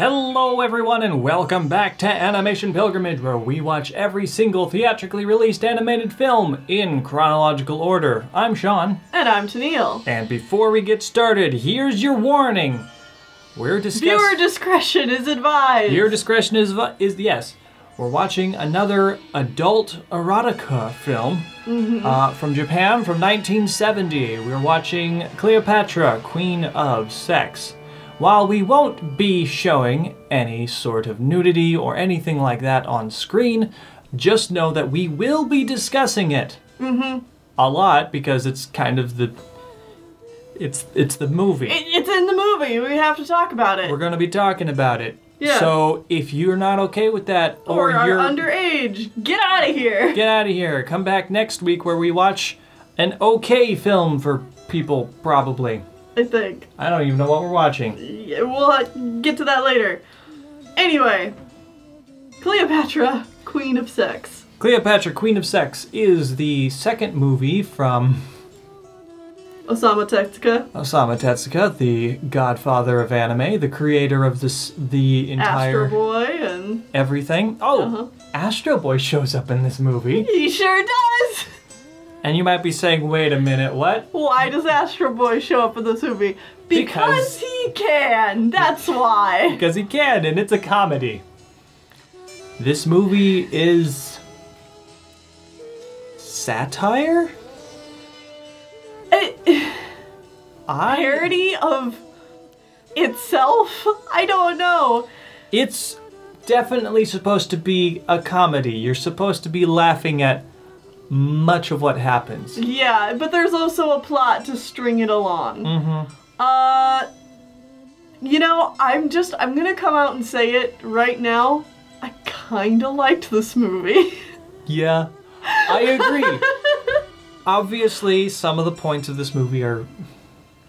Hello everyone and welcome back to Animation Pilgrimage, where we watch every single theatrically released animated film in chronological order. I'm Sean. And I'm Tennille. And before we get started, here's your warning. Viewer discretion is advised. Viewer discretion is yes. We're watching another adult erotica film from Japan from 1970. We're watching Cleopatra, Queen of Sex. While we won't be showing any sort of nudity or anything like that on screen, just know that we will be discussing it a lot because it's kind of the it's the movie. It's in the movie. We have to talk about it. We're going to be talking about it. Yeah. So if you're not okay with that, or you're underage, get out of here. Get out of here. Come back next week where we watch an okay film for people, probably. I think. I don't even know what we're watching. Yeah, we'll get to that later. Anyway, Cleopatra, Queen of Sex. Cleopatra, Queen of Sex is the second movie from Osamu Tezuka, the godfather of anime, the creator of the entire Astro Boy and everything. Oh, Astro Boy shows up in this movie. He sure does. And you might be saying, wait a minute, what? Why does Astro Boy show up in this movie? Because he can, that's why. Because he can, and it's a comedy. This movie is satire? Parody of itself? I don't know. It's definitely supposed to be a comedy. You're supposed to be laughing at much of what happens. Yeah, but there's also a plot to string it along. You know, I'm gonna come out and say it right now. I kinda liked this movie. Yeah, I agree. Obviously, some of the points of this movie are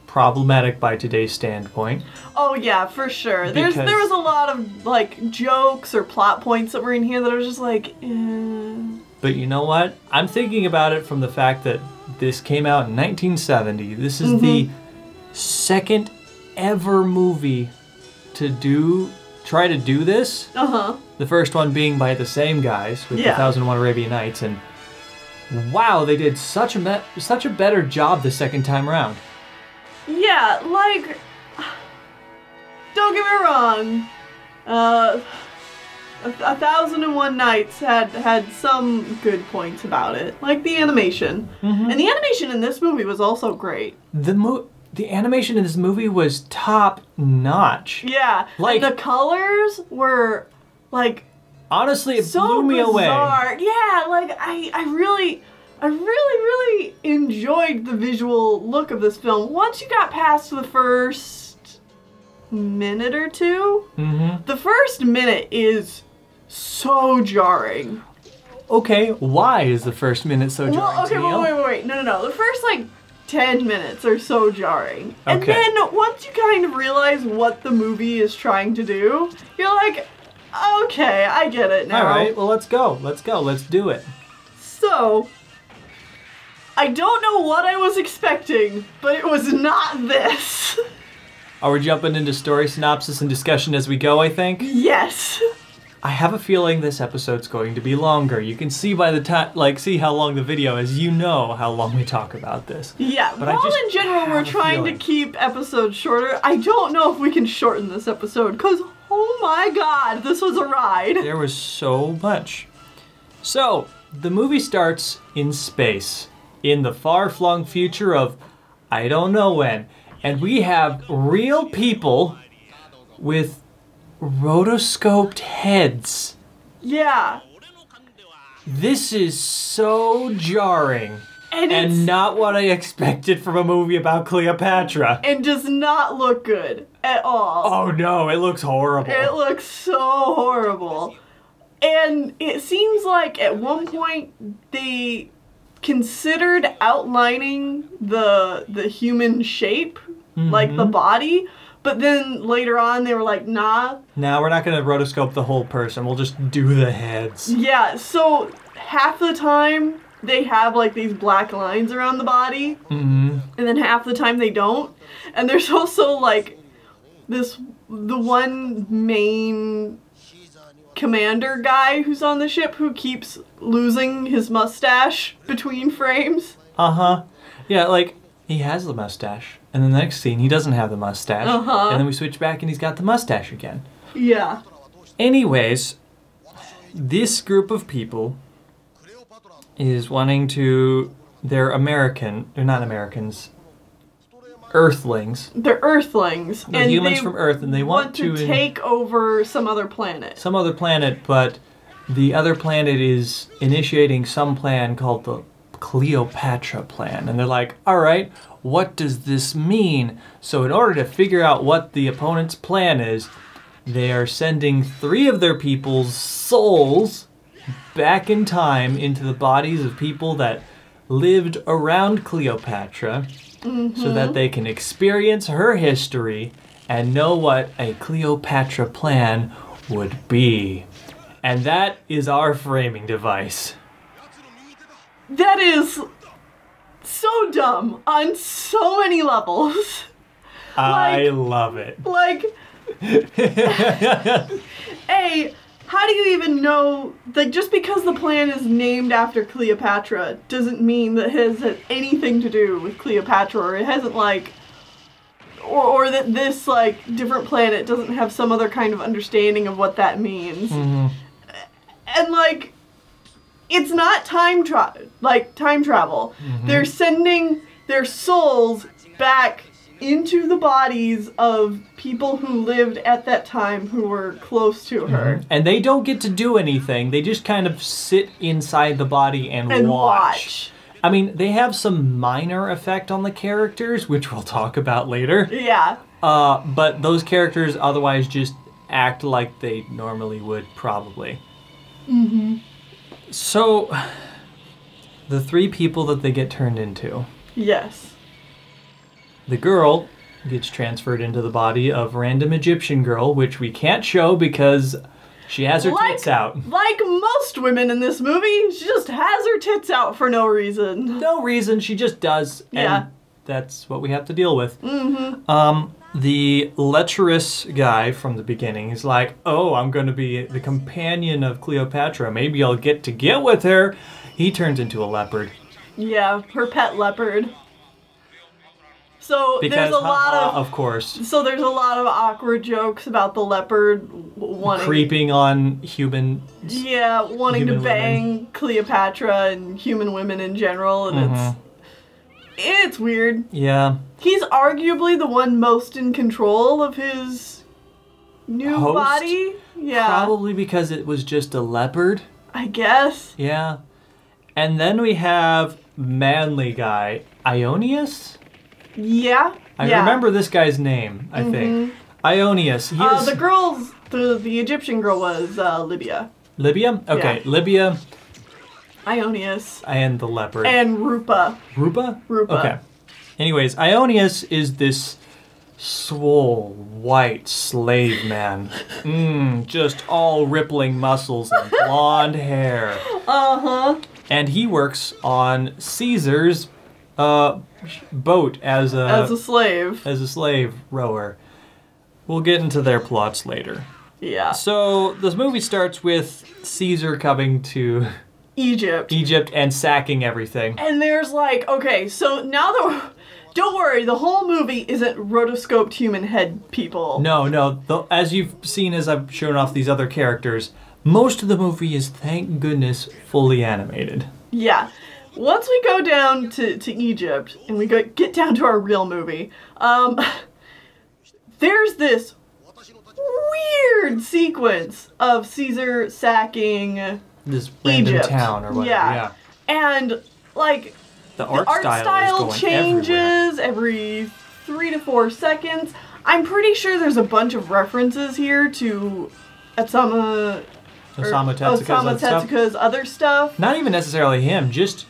problematic by today's standpoint. Oh yeah, for sure. There was a lot of, like, jokes or plot points that were in here that I was just like, But you know what? I'm thinking about it from the fact that this came out in 1970. This is the second ever movie to try to do this. The first one being by the same guys with 1001 Arabian Nights, and wow, they did such a better job the second time around. Yeah, like, don't get me wrong. 1001 Nights had some good points about it, like the animation. And the animation in this movie was also great. The animation in this movie was top notch. Yeah, like, and the colors were, like, honestly, it so blew me away. Yeah, like, I really enjoyed the visual look of this film. Once you got past the first minute or two, the first minute is so jarring. Okay, why is the first minute so jarring? Well, okay, wait. No. The first, like, 10 minutes are so jarring. And then once you kind of realize what the movie is trying to do, you're like, okay, I get it now. Alright, well, let's go. Let's do it. So, I don't know what I was expecting, but it was not this. Are we jumping into story synopsis and discussion as we go, I think? Yes. I have a feeling this episode's going to be longer. You can see by the time, see how long the video is. You know how long we talk about this. Yeah, but in general we're trying to keep episodes shorter. I don't know if we can shorten this episode, because, oh my god, this was a ride. There was so much. So, the movie starts in space, in the far-flung future of I don't know when. And we have real people with rotoscoped heads. Yeah. This is so jarring. And not what I expected from a movie about Cleopatra. And does not look good at all. Oh no, it looks horrible. It looks so horrible. And it seems like at one point they considered outlining the human shape, like the body, but then later on they were like, nah. Nah, we're not going to rotoscope the whole person. We'll just do the heads. Yeah, so half the time they have like these black lines around the body, and then half the time they don't. And there's also like the one main commander guy who's on the ship who keeps losing his mustache between frames. Uh-huh. Yeah, like, he has the mustache. And then the next scene, he doesn't have the mustache. Uh-huh. And then we switch back and he's got the mustache again. Yeah. Anyways, this group of people is wanting to... They're American. They're not Americans. Earthlings. They're Earthlings. They're humans from Earth, and they want to take over some other planet. Some other planet, but the other planet is initiating some plan called the Cleopatra Plan. And they're like, alright, what does this mean? So in order to figure out what the opponent's plan is, they are sending 3 of their people's souls back in time into the bodies of people that lived around Cleopatra, so that they can experience her history and know what a Cleopatra plan would be. And that is our framing device. That is so dumb on so many levels. I love it. Like, how do you even know, like, just because the plan is named after Cleopatra doesn't mean that it has anything to do with Cleopatra, or it hasn't, like, or that this, like, different planet doesn't have some other kind of understanding of what that means. Mm-hmm. And, like, it's not time travel. Mm-hmm. They're sending their souls back into the bodies of people who lived at that time who were close to her. Mm-hmm. And they don't get to do anything. They just kind of sit inside the body and watch. I mean, they have some minor effect on the characters, which we'll talk about later. Yeah. But those characters otherwise just act like they normally would, probably. Mm-hmm. So, the 3 people that they get turned into. Yes. The girl gets transferred into the body of random Egyptian girl, which we can't show because she has her tits out. Like most women in this movie, she just has her tits out for no reason. No reason, she just does. Yeah. And that's what we have to deal with. Mm-hmm. The lecherous guy from the beginning is like, oh, I'm going to be the companion of Cleopatra. Maybe I'll get with her. He turns into a leopard. Yeah, her pet leopard. So because, there's a lot of course. So there's a lot of awkward jokes about the leopard wanting creeping on human. Yeah, wanting to bang women. Cleopatra and human women in general, and it's weird. Yeah. He's arguably the one most in control of his new body. Yeah. Probably because it was just a leopard. I guess. Yeah. And then we have manly guy, Ionius? Yeah. I remember this guy's name, I think. Ionius. The girl's, the Egyptian girl was Libya. Libya? Okay, yeah. Libya. Ionius. And the leopard. And Rupa. Rupa? Rupa. Okay. Anyways, Ionius is this swole, white slave man. Just all rippling muscles and blonde hair. Uh-huh. And he works on Caesar's boat as a slave rower. We'll get into their plots later. Yeah. So this movie starts with Caesar coming to Egypt and sacking everything. And there's like, okay, so now that don't worry, the whole movie isn't rotoscoped human head people. No. As you've seen, as I've shown off these other characters, most of the movie is, thank goodness, fully animated. Yeah. Once we go down to Egypt, and we get down to our real movie, there's this weird sequence of Caesar sacking this random Egypt. Town or whatever. Yeah. And, like, the art style changes every 3 to 4 seconds. I'm pretty sure there's a bunch of references here to Osamu Tezuka's other stuff. Not even necessarily him, just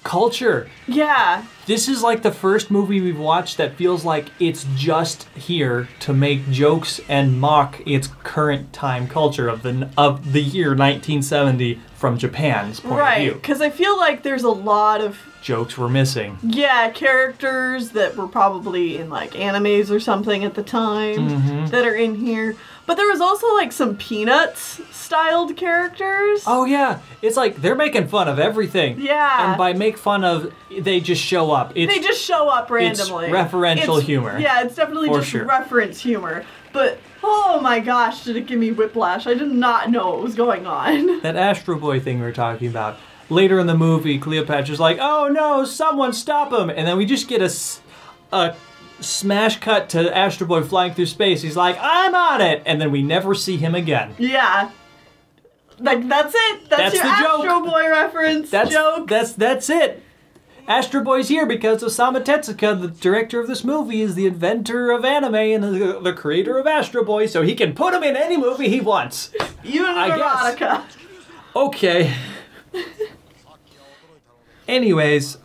culture. Yeah. This is like the first movie we've watched that feels like it's just here to make jokes and mock its current time culture of the year 1970 from Japan's point of view. Right, because I feel like there's a lot of jokes were missing. Yeah, characters that were probably in like animes or something at the time that are in here. But there was also like some Peanuts styled characters. Oh yeah, it's like they're making fun of everything. Yeah. And by make fun of, they just show up. They just show up randomly. It's referential humor. Yeah, it's definitely just reference humor. But oh my gosh, did it give me whiplash. I did not know what was going on. That Astro Boy thing we were talking about. Later in the movie, Cleopatra's like, oh no, someone stop him. And then we just get a smash cut to Astro Boy flying through space. He's like, I'm on it. And then we never see him again. Yeah. Like, that's it. That's your Astro Boy reference joke. That's it. Astro Boy's here because Osamu Tezuka, the director of this movie, is the inventor of anime and the creator of Astro Boy, so he can put him in any movie he wants. Even erotica. Okay. Anyways,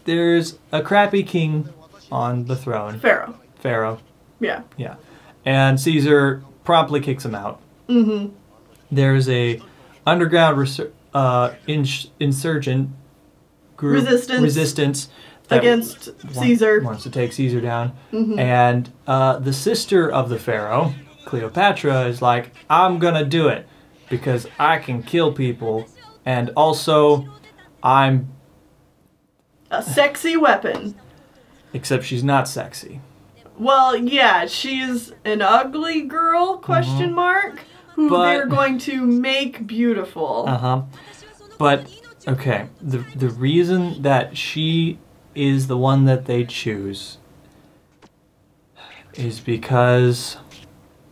there's a crappy king on the throne. Pharaoh. Yeah. Yeah. And Caesar promptly kicks him out. There's a underground insurgent group. Resistance. Against Caesar. Wants to take Caesar down. And the sister of the pharaoh, Cleopatra, is like, I'm gonna do it because I can kill people and also I'm a sexy weapon. Except she's not sexy. Well, yeah, she's an ugly girl, question mark, who they're going to make beautiful. But, okay, the reason that she is the one that they choose is because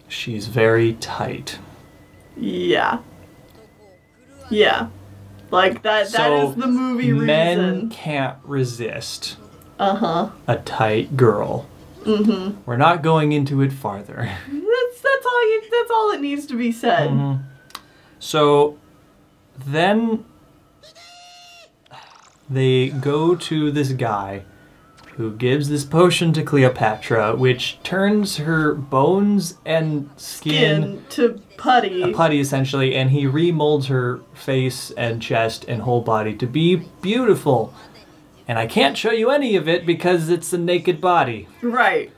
she's very tight. Yeah. Yeah. Like, that is the movie reason. Men can't resist a tight girl. We're not going into it farther. That's all it needs to be said. So then they go to this guy who gives this potion to Cleopatra, which turns her bones and skin to putty. A putty, essentially, and he remolds her face and chest and whole body to be beautiful. And I can't show you any of it because it's a naked body. Right.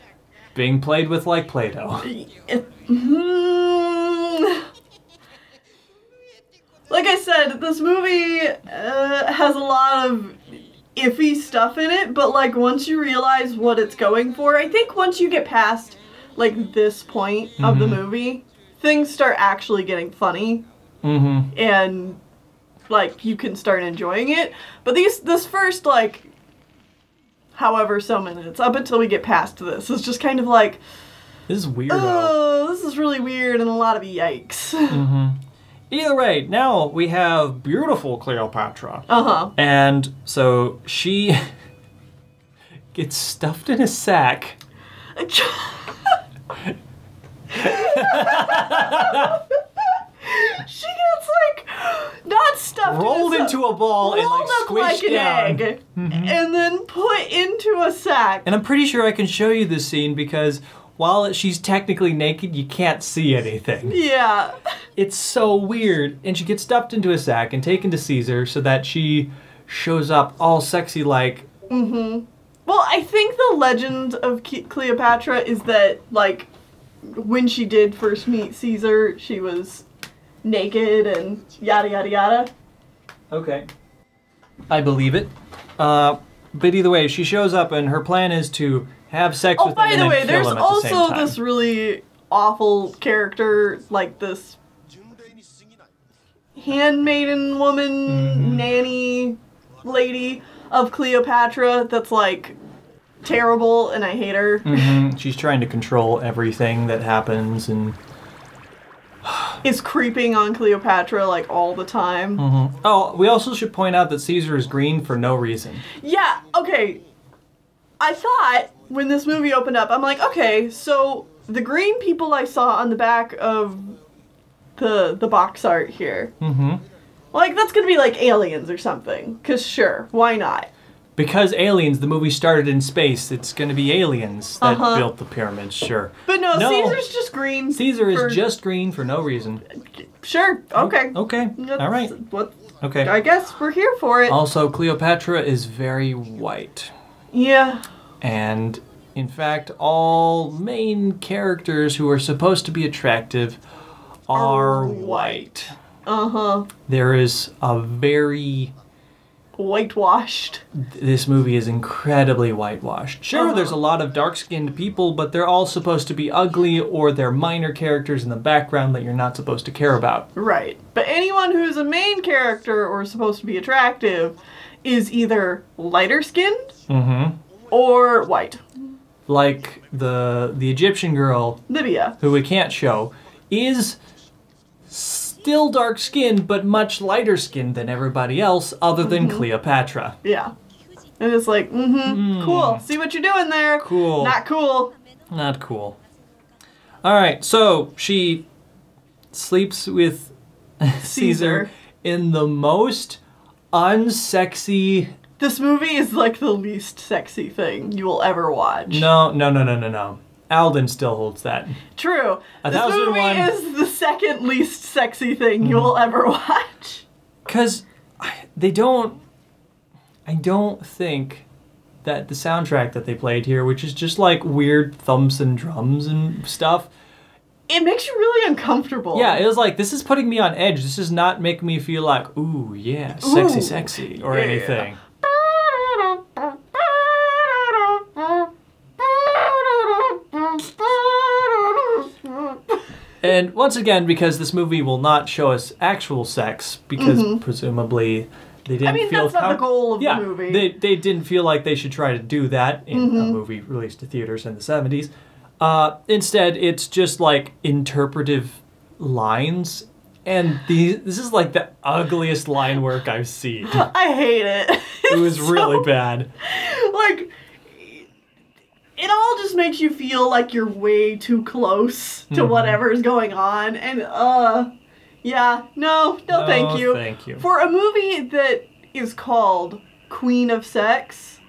Being played with like Play-Doh. Like I said, this movie has a lot of iffy stuff in it, but like once you realize what it's going for, I think once you get past like this point of the movie, things start actually getting funny. And like you can start enjoying it. But this first like however so minutes up until we get past this is just kind of like, this is weird. Oh, this is really weird and a lot of yikes. Either way, now we have beautiful Cleopatra. And so she gets stuffed in a sack. She gets like not stuffed, rolled into a ball and like squished down, like an egg, and then put into a sack. And I'm pretty sure I can show you this scene because while she's technically naked, you can't see anything. Yeah. It's so weird. And she gets stuffed into a sack and taken to Caesar so that she shows up all sexy like. Well, I think the legend of Cleopatra is that like when she did first meet Caesar, she was naked and yada yada yada. Okay. I believe it. But either way, she shows up and her plan is to have sex with him and then kill him at the same time. By the way, there's also this really awful character, like this handmaiden woman, nanny lady of Cleopatra that's like terrible and I hate her. She's trying to control everything that happens and is creeping on Cleopatra like all the time. Oh, we also should point out that Caesar is green for no reason. Yeah, okay. I thought when this movie opened up, I'm like, okay, so the green people I saw on the back of the box art here, Like, that's gonna be like Aliens or something. Because sure, why not? Because Aliens, the movie started in space. It's going to be aliens that built the pyramids, sure. But no, Caesar's just green. Caesar is just green for no reason. Sure, okay. Okay, all right. Okay. I guess we're here for it. Also, Cleopatra is very white. Yeah. And, in fact, all main characters who are supposed to be attractive are white. Uh-huh. There is a very... whitewashed. This movie is incredibly whitewashed. Sure, there's a lot of dark-skinned people, but they're all supposed to be ugly, or they're minor characters in the background that you're not supposed to care about. Right. But anyone who's a main character or supposed to be attractive is either lighter-skinned or white. Like the Egyptian girl, Libya, who we can't show, is still dark-skinned, but much lighter-skinned than everybody else, other than Cleopatra. Yeah. And it's like, cool. See what you're doing there. Cool. Not cool. Not cool. All right, so she sleeps with Caesar in the most unsexy... This movie is like the least sexy thing you will ever watch. No. Alden still holds that. True. This movie is the second least sexy thing you will ever watch. Because I don't think that the soundtrack that they played here, which is just like weird thumps and drums and stuff. It makes you really uncomfortable. Yeah, it was like, this is putting me on edge. This is not making me feel like, ooh, yeah, sexy, or anything. And once again, because this movie will not show us actual sex, because presumably they didn't feel... that's not the goal of the movie. They didn't feel like they should try to do that in a movie released to theaters in the 70s. Instead, it's just like interpretive lines, and this is like the ugliest line work I've seen. I hate it. It was really bad. Like... It all just makes you feel like you're way too close to whatever's going on. And, yeah, no, thank you. Thank you. For a movie that is called Queen of Sex,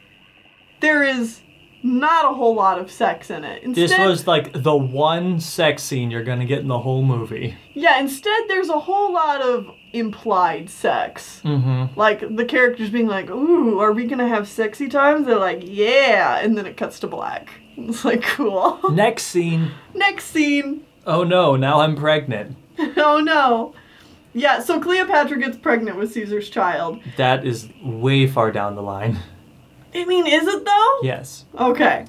there is not a whole lot of sex in it. Instead, this was like the one sex scene you're gonna get in the whole movie. Yeah, instead there's a whole lot of implied sex. Like, the characters being like, ooh, are we gonna have sexy times? They're like, yeah, and then it cuts to black. It's like, cool. Next scene. Next scene. Oh no, now I'm pregnant. Oh no. Yeah, so Cleopatra gets pregnant with Caesar's child. That is way far down the line. I mean, is it though? Yes. Okay.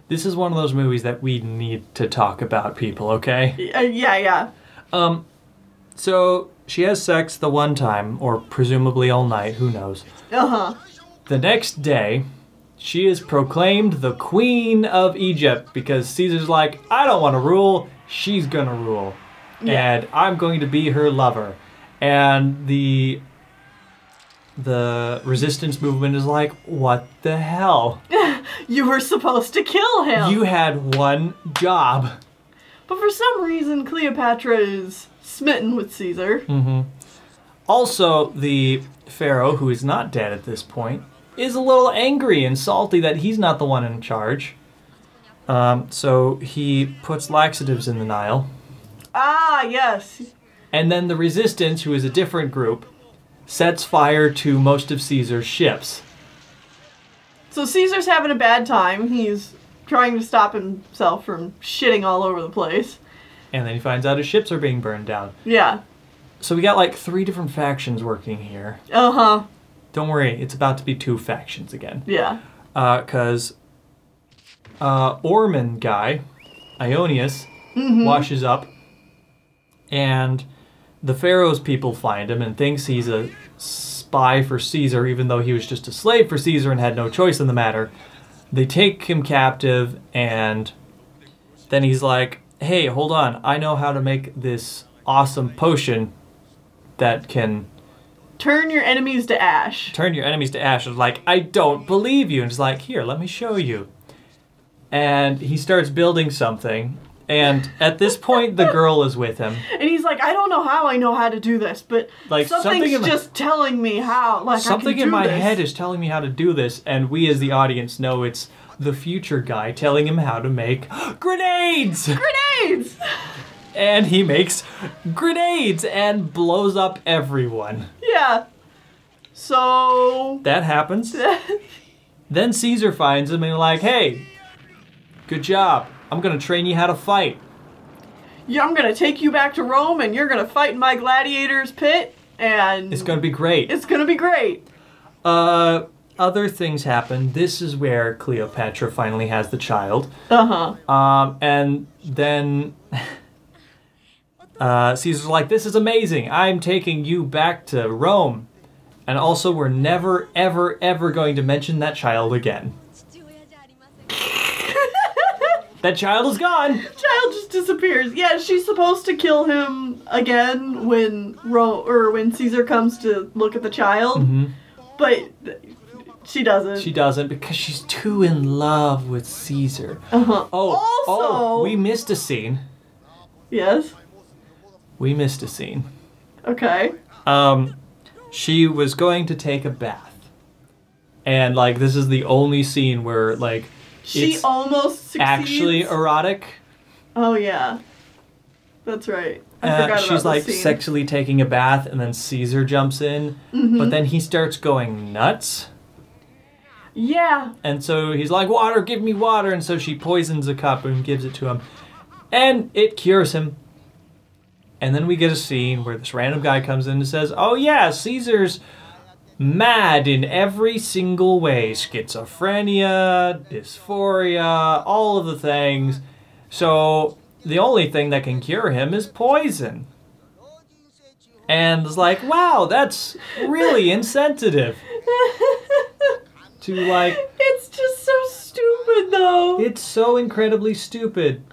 This is one of those movies that we need to talk about, people, okay? Yeah. So, she has sex the one time, or presumably all night, who knows. The next day, she is proclaimed the Queen of Egypt, because Caesar's like, I don't want to rule, she's gonna rule. Yeah. And I'm going to be her lover. And the resistance movement is like, what the hell? You were supposed to kill him. You had one job. But for some reason, Cleopatra is smitten with Caesar. Also, the pharaoh, who is not dead at this point, is a little angry and salty that he's not the one in charge. So he puts laxatives in the Nile. Ah, yes. And then the resistance, who is a different group, sets fire to most of Caesar's ships. So Caesar's having a bad time. He's trying to stop himself from shitting all over the place. And then he finds out his ships are being burned down. Yeah. So we got like 3 different factions working here. Don't worry, it's about to be 2 factions again. Yeah. Because Orman guy, Ionius, washes up, and the Pharaoh's people find him and thinks he's a spy for Caesar, even though he was just a slave for Caesar and had no choice in the matter. They take him captive, and then he's like, hey, hold on, I know how to make this awesome potion that can... turn your enemies to ash. Turn your enemies to ash. And like, I don't believe you. And he's like, here, let me show you. And he starts building something, And at this point, the girl is with him. And he's like, I don't know how I know how to do this, but like something's just telling me how. Like, something in my head is telling me how to do this, and we as the audience know it's the future guy telling him how to make grenades! Grenades! And he makes grenades and blows up everyone. Yeah. So... that happens. Then Caesar finds him and like, hey, good job. I'm gonna train you how to fight. Yeah, I'm gonna take you back to Rome and you're gonna fight in my gladiator's pit and... it's gonna be great. It's gonna be great. Other things happen. This is where Cleopatra finally has the child. Uh-huh. And then Caesar's like, this is amazing. I'm taking you back to Rome. And also, we're never, ever, ever going to mention that child again. That child is gone. Child just disappears. Yeah, she's supposed to kill him again when Caesar comes to look at the child. Mm-hmm. But she doesn't. She doesn't because she's too in love with Caesar. Uh-huh. Oh, we missed a scene. Yes? We missed a scene. Okay. She was going to take a bath. And, like, this is the only scene where, like, she it's almost succeeds. Actually erotic. Oh, yeah. That's right. I forgot about she's, like, scene. sexually taking a bath, and then Caesar jumps in. Mm-hmm. But then he starts going nuts. Yeah. And so he's like, water, give me water. And so she poisons a cup and gives it to him. And it cures him. And then we get a scene where this random guy comes in and says, oh yeah, Caesar's mad in every single way. Schizophrenia, dysphoria, all of the things. So the only thing that can cure him is poison. And it's like, wow, that's really insensitive. To like... It's just so stupid though. It's so incredibly stupid.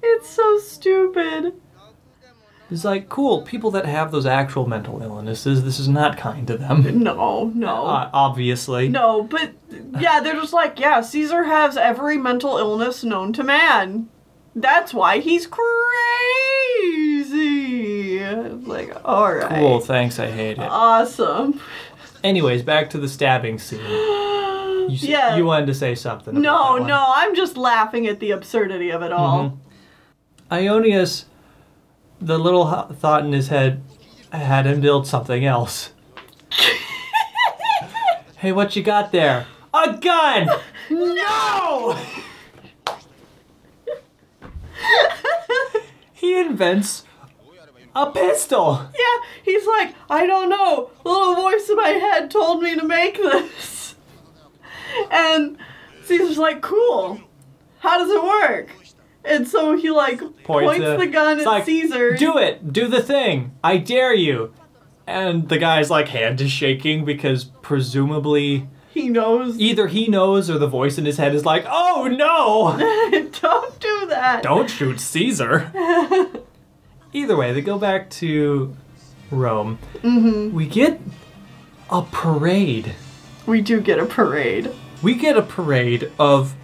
It's so stupid. It's like, cool, people that have those actual mental illnesses, this is not kind to them. No. Obviously. No, but, yeah, they're just like, yeah, Caesar has every mental illness known to man. That's why he's crazy. It's like, alright. Cool, thanks, I hate it. Awesome. Anyways, back to the stabbing scene. You wanted to say something about that one. No, I'm just laughing at the absurdity of it all. Mm-hmm. Ionius... the little thought in his head had him build something else. Hey, what you got there? A gun! No! He invents a pistol. Yeah, he's like, I don't know. A little voice in my head told me to make this. And Caesar's like, cool. How does it work? And so he, like, points the gun at like, Caesar. Do it! Do the thing! I dare you! And the guy's, like, hand is shaking because presumably... he knows. Either he knows or the voice in his head is like, oh, no! Don't do that! Don't shoot Caesar! Either way, they go back to Rome. Mm-hmm. We get a parade. We do get a parade. We get a parade of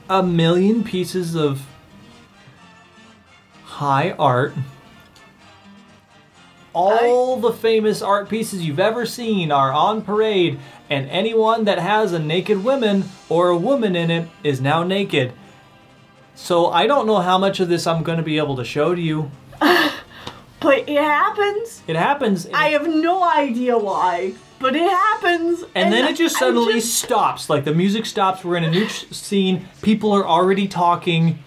1 million pieces of high art. All the famous art pieces you've ever seen are on parade, and anyone that has a naked woman or a woman in it is now naked. So I don't know how much of this I'm going to be able to show to you. But it happens. It happens. I have no idea why, but it happens. And then it just suddenly stops. Like the music stops, we're in a new scene, people are already talking.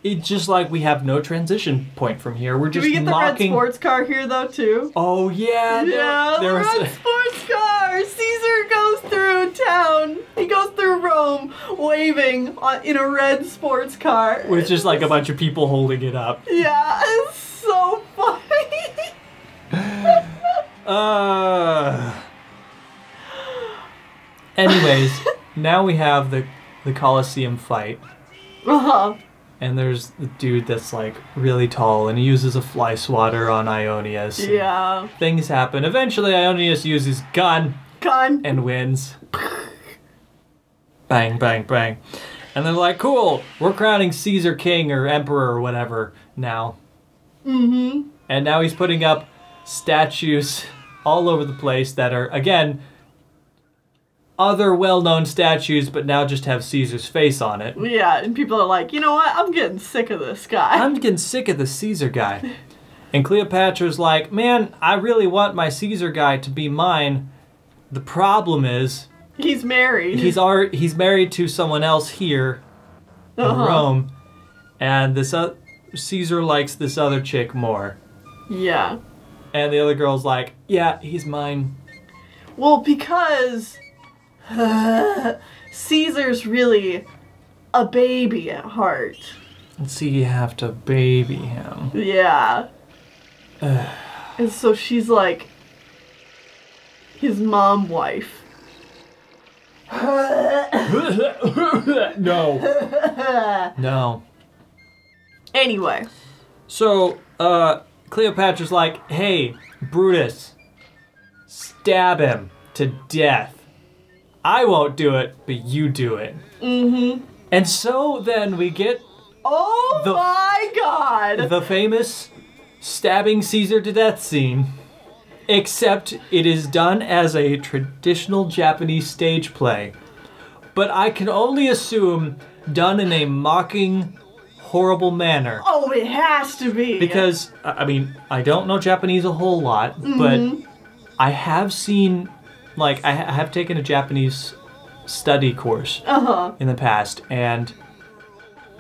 It's just like we have no transition point from here. We're just Do we get the red mocking... sports car here though too? Oh yeah. Yeah, the red sports car. Caesar goes through town. He goes through Rome waving in a red sports car. With just like a bunch of people holding it up. Yeah, it's so funny. Anyways, now we have the Coliseum Flight. Uh-huh. And there's the dude that's like really tall and he uses a fly swatter on Ionius. Yeah. Things happen. Eventually Ionius uses gun. Gun. And wins. Bang, bang, bang. And they're like, cool, we're crowning Caesar king or emperor or whatever now. Mm-hmm. And now he's putting up statues all over the place that are, again, other well-known statues, but now just have Caesar's face on it. Yeah, and people are like, you know what? I'm getting sick of this guy. I'm getting sick of the Caesar guy. And Cleopatra's like, man, I really want my Caesar guy to be mine. The problem is... He's married. He's married to someone else here in Rome. And this Caesar likes this other chick more. Yeah. And the other girl's like, yeah, he's mine. Well, because... Caesar's really a baby at heart. And so you have to baby him. Yeah. And so she's like his mom wife. No. No. Anyway. So, Cleopatra's like, hey, Brutus, stab him to death. I won't do it, but you do it. Mm-hmm. And so then we get... Oh my god! The famous stabbing Caesar to death scene. Except it is done as a traditional Japanese stage play. But I can only assume done in a mocking, horrible manner. Oh, it has to be! Because, I mean, I don't know Japanese a whole lot, but I have seen... Like, I have taken a Japanese study course in the past, and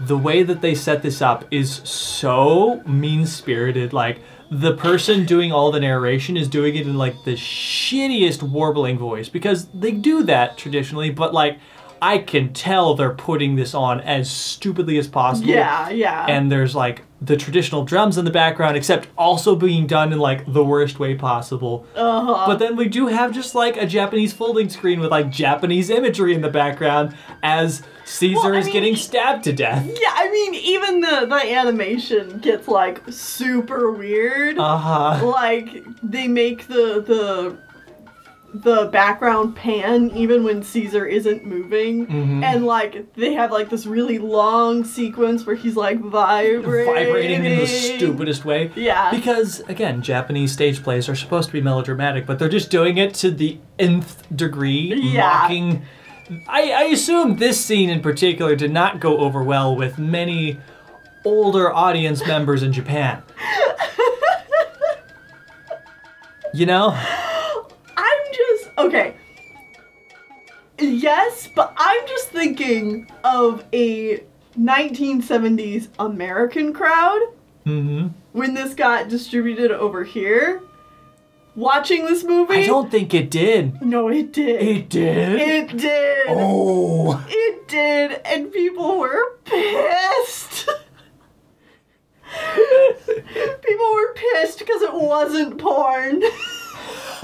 the way that they set this up is so mean-spirited. Like, the person doing all the narration is doing it in, like, the shittiest warbling voice, because they do that traditionally, but, like, I can tell they're putting this on as stupidly as possible. Yeah, yeah. And there's, like, the traditional drums in the background, except also being done in, like, the worst way possible. But then we do have just, like, a Japanese folding screen with, like, Japanese imagery in the background as Caesar is getting stabbed to death. Yeah, I mean, even the animation gets, like, super weird. Like, they make the background pan even when Caesar isn't moving, and like they have like this really long sequence where he's like vibrating in the stupidest way. Yeah. Because again, Japanese stage plays are supposed to be melodramatic, but they're just doing it to the nth degree, mocking. I assume this scene in particular did not go over well with many older audience members in Japan. You know? Okay. Yes, but I'm just thinking of a 1970s American crowd. When this got distributed over here. Watching this movie. I don't think it did. No, it did. It did? It did. Oh. It did. And people were pissed. People were pissed because it wasn't porn.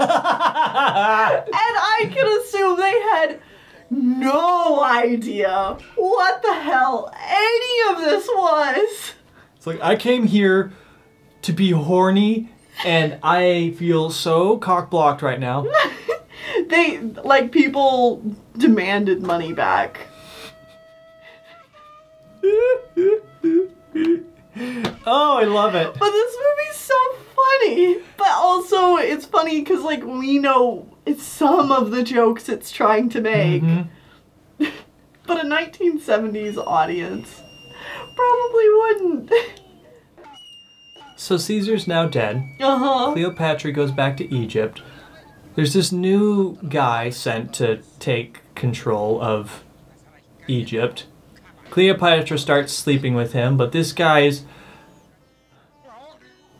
And I can assume they had no idea what the hell any of this was. It's like, I came here to be horny, and I feel so cock-blocked right now. People demanded money back. Oh, I love it. But this movie's so funny. But also, it's funny because, like, we know it's some of the jokes it's trying to make. But a 1970s audience probably wouldn't. So Caesar's now dead. Cleopatra goes back to Egypt. There's this new guy sent to take control of Egypt. Cleopatra starts sleeping with him, but this guy's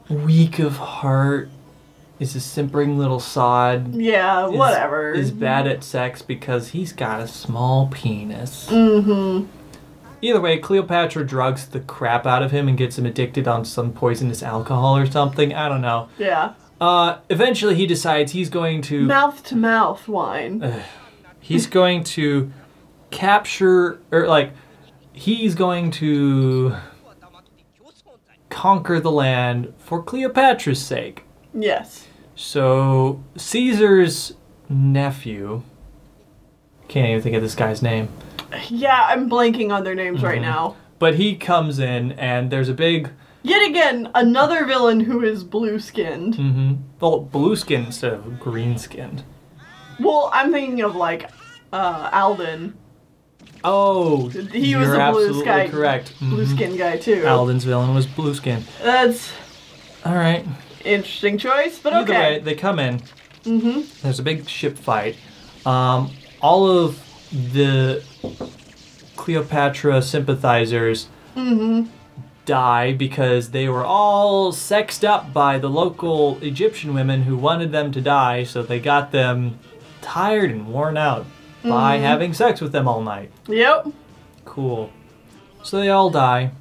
weak of heart, is a simpering little sod. Yeah, whatever. Is bad at sex because he's got a small penis. Either way, Cleopatra drugs the crap out of him and gets him addicted on some poisonous alcohol or something. I don't know. Yeah. Eventually he decides he's going to... Mouth-to-mouth wine. He's going to capture... Or, like... He's going to conquer the land for Cleopatra's sake. Yes. So Caesar's nephew Can't even think of this guy's name. Yeah, I'm blanking on their names right now. But he comes in, and there's a big... Yet again, another villain who is blue-skinned. Well, blue-skinned instead of green-skinned. Well, I'm thinking of, like, Alden. Oh, he was a blue sky, correct. Blue-skinned guy, too. Alden's villain was blue-skinned. That's... Alright. Interesting choice, but okay. Either way, they come in. There's a big ship fight. All of the Cleopatra sympathizers die because they were all sexed up by the local Egyptian women who wanted them to die, so they got them tired and worn out by having sex with them all night. Yep. Cool. So they all die,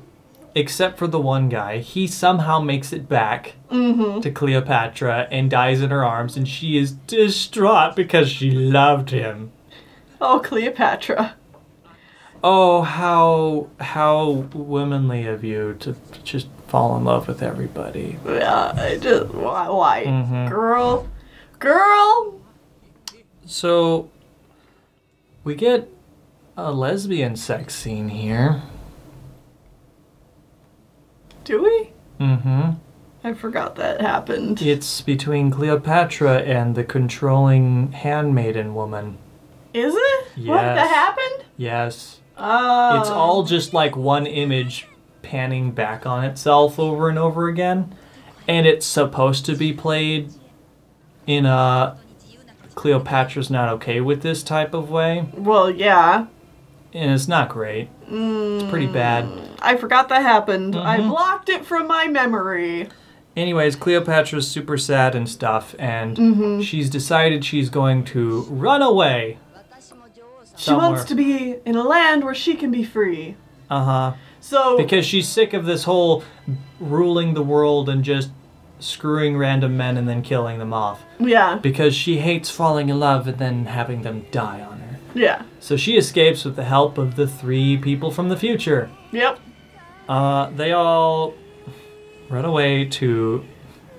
except for the one guy. He somehow makes it back to Cleopatra and dies in her arms, and she is distraught because she loved him. Oh, Cleopatra. Oh, how womanly of you to just fall in love with everybody. Yeah, why? Girl. So, we get a lesbian sex scene here. Do we? Mm-hmm. I forgot that happened. It's between Cleopatra and the controlling handmaiden woman. Is it? Yes. What, that happened? Yes. Oh. It's all just like one image panning back on itself over and over again. And it's supposed to be played in a Cleopatra's not okay with this type of way. Well, yeah. And it's not great. It's pretty bad. I forgot that happened. I blocked it from my memory. Anyways, Cleopatra's super sad and stuff, and she's decided she's going to run away. She wants to be in a land where she can be free. So because she's sick of this whole ruling the world and just screwing random men and then killing them off. Yeah. Because she hates falling in love and then having them die on her. Yeah. So she escapes with the help of the 3 people from the future. Yep. They all run away to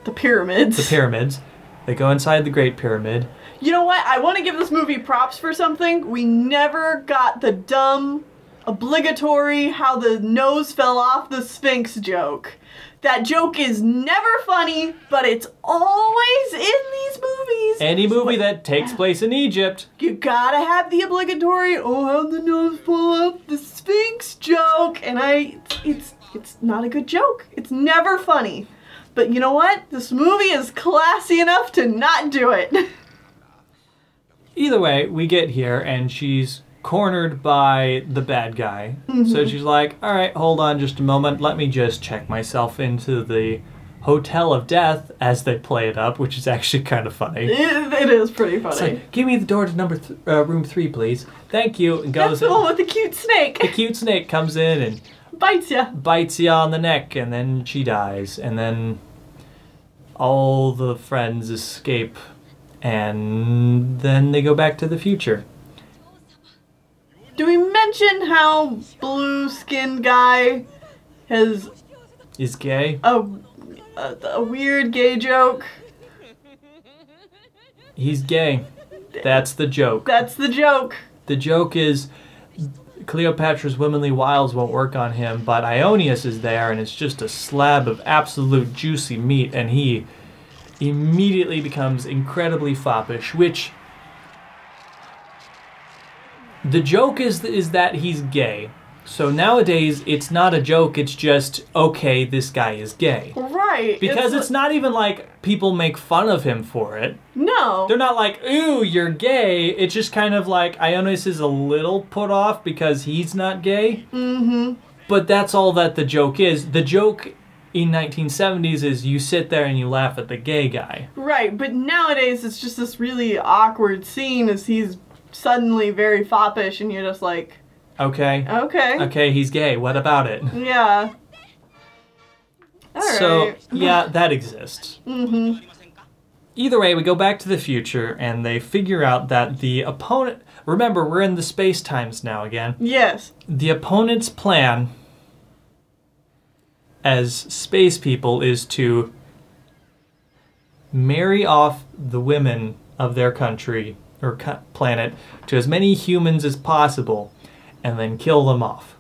the pyramids. The pyramids. They go inside the Great Pyramid. You know what? I want to give this movie props for something. We never got the dumb, obligatory, how the nose fell off the Sphinx joke. That joke is never funny, but it's always in these movies. Any movie that takes place in Egypt. You gotta have the obligatory, oh, how'd the nose fall off the Sphinx joke. And it's not a good joke. It's never funny. But you know what? This movie is classy enough to not do it. Either way, we get here and she's cornered by the bad guy. So she's like, all right, hold on just a moment. Let me just check myself into the Hotel of Death, as they play it up, which is actually kind of funny. It is pretty funny. It's like, give me the door to room 3, please. Thank you. And goes That's the one with the cute snake. The cute snake comes in and bites you on the neck, and then she dies. And then all the friends escape, and then they go back to the future. Do we mention how blue-skinned guy is gay? A weird gay joke? He's gay. That's the joke. That's the joke. The joke is Cleopatra's womanly wiles won't work on him, but Ionius is there, and it's just a slab of absolute juicy meat, and he immediately becomes incredibly foppish, which... The joke is that he's gay. So nowadays, it's not a joke, it's just, okay, this guy is gay. Right. Because it's not even like people make fun of him for it. No. They're not like, ooh, you're gay. It's just kind of like, Ionius is a little put off because he's not gay. But that's all that the joke is. The joke in 1970s is you sit there and you laugh at the gay guy. Right, but nowadays it's just this really awkward scene as he's suddenly very foppish and you're just like... Okay, he's gay. What about it? Yeah. Alright. So, yeah, that exists. Either way, we go back to the future and they figure out that the opponent... Remember, we're in the space times now again. Yes. The opponent's plan as space people is to marry off the women of their country planet to as many humans as possible and then kill them off.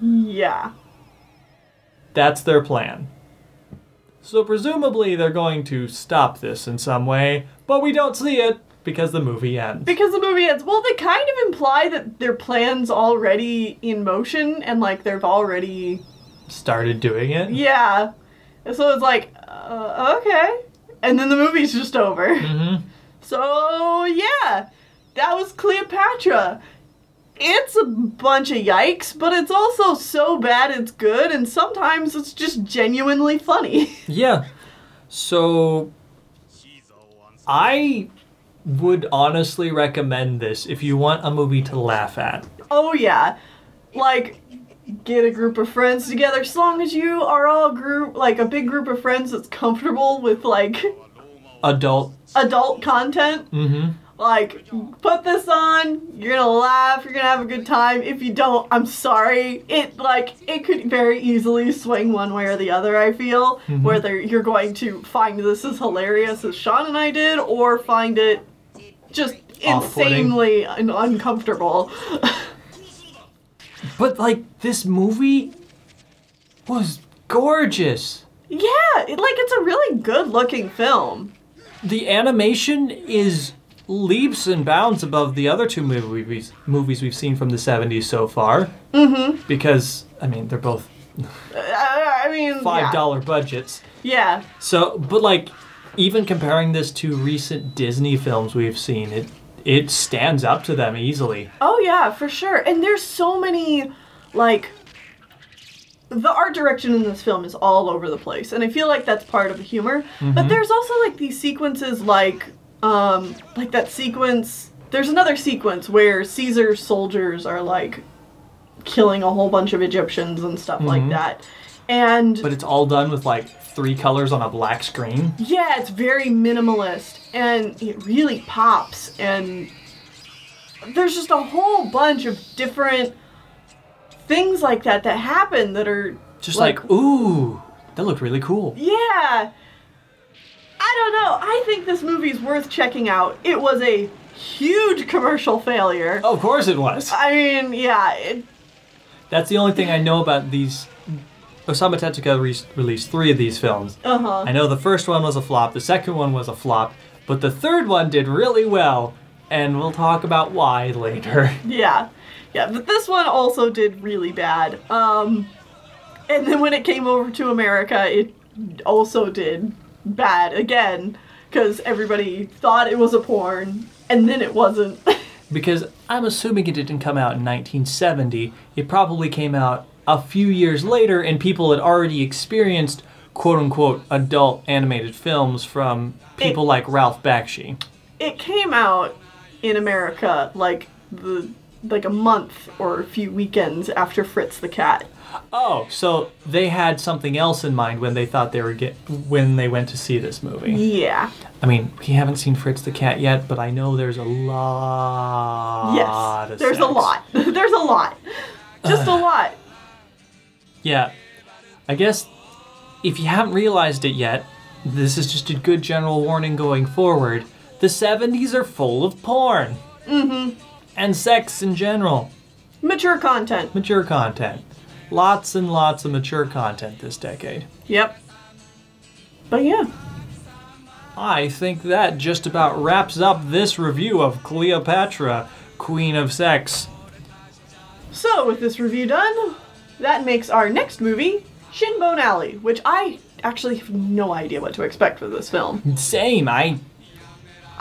Yeah. That's their plan. So presumably they're going to stop this in some way, but we don't see it because the movie ends. Well, they kind of imply that their plan's already in motion and, like, they've already... started doing it? Yeah. So it's like, okay. And then the movie's just over. Mm-hmm. So, yeah. That was Cleopatra. It's a bunch of yikes, but it's also so bad it's good, and sometimes it's just genuinely funny. Yeah. So, I would honestly recommend this if you want a movie to laugh at. Oh, yeah. Like, get a group of friends together, as long as you are all a big group of friends that's comfortable with, like... Adult content. Mm-hmm. Like, put this on, you're gonna laugh, you're gonna have a good time. If you don't, I'm sorry. It could very easily swing one way or the other, I feel. Mm-hmm. Whether you're going to find this as hilarious as Sean and I did, or find it just insanely uncomfortable. But, like, this movie was gorgeous. Yeah, it's a really good-looking film. The animation is leaps and bounds above the other two movies we've seen from the 70s so far. Mm-hmm. Because, I mean, they're both $5 budgets. Yeah. So, but, like, even comparing this to recent Disney films we've seen, it stands up to them easily. Oh, yeah, for sure. And there's so many, like... The art direction in this film is all over the place, and I feel like that's part of the humor. Mm-hmm. But there's also, like, these sequences, like that sequence... There's another sequence where Caesar's soldiers are, like, killing a whole bunch of Egyptians and stuff like that. But it's all done with, like, 3 colors on a black screen. Yeah, it's very minimalist, and it really pops, and there's just a whole bunch of different things like that happen that are just like, ooh, that looked really cool. Yeah. I don't know. I think this movie's worth checking out. It was a huge commercial failure. Of course it was. I mean, yeah. That's the only thing I know about these. Osamu Tezuka released 3 of these films. Uh-huh. I know the first one was a flop, the second one was a flop, but the third one did really well, and we'll talk about why later. Yeah. Yeah, but this one also did really bad. And then when it came over to America, it also did bad again, because everybody thought it was a porn, and then it wasn't. Because I'm assuming it didn't come out in 1970. It probably came out a few years later, and people had already experienced quote-unquote adult animated films from people like Ralph Bakshi. It came out in America like a month or a few weekends after Fritz the Cat. Oh, so they had something else in mind when they thought when they went to see this movie. Yeah. I mean, we haven't seen Fritz the Cat yet, but I know there's a lot of there's sex. A lot. There's a lot. Just a lot. Yeah. I guess if you haven't realized it yet, this is just a good general warning going forward. The 70s are full of porn. Mm-hmm. And sex in general. Mature content. Mature content. Lots and lots of mature content this decade. Yep. But yeah. I think that just about wraps up this review of Cleopatra, Queen of Sex. So, with this review done, that makes our next movie, Shinbone Alley, which I actually have no idea what to expect with this film. Same,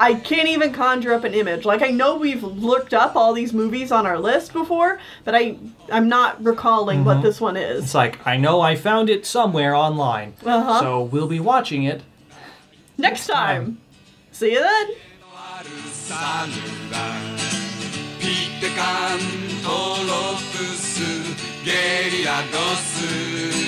I can't even conjure up an image. Like, I know we've looked up all these movies on our list before, but I'm not recalling what this one is. It's like, I know I found it somewhere online. Uh-huh. So we'll be watching it next time. See you then. Peter Pan, Tolopus, Guerilla Dos.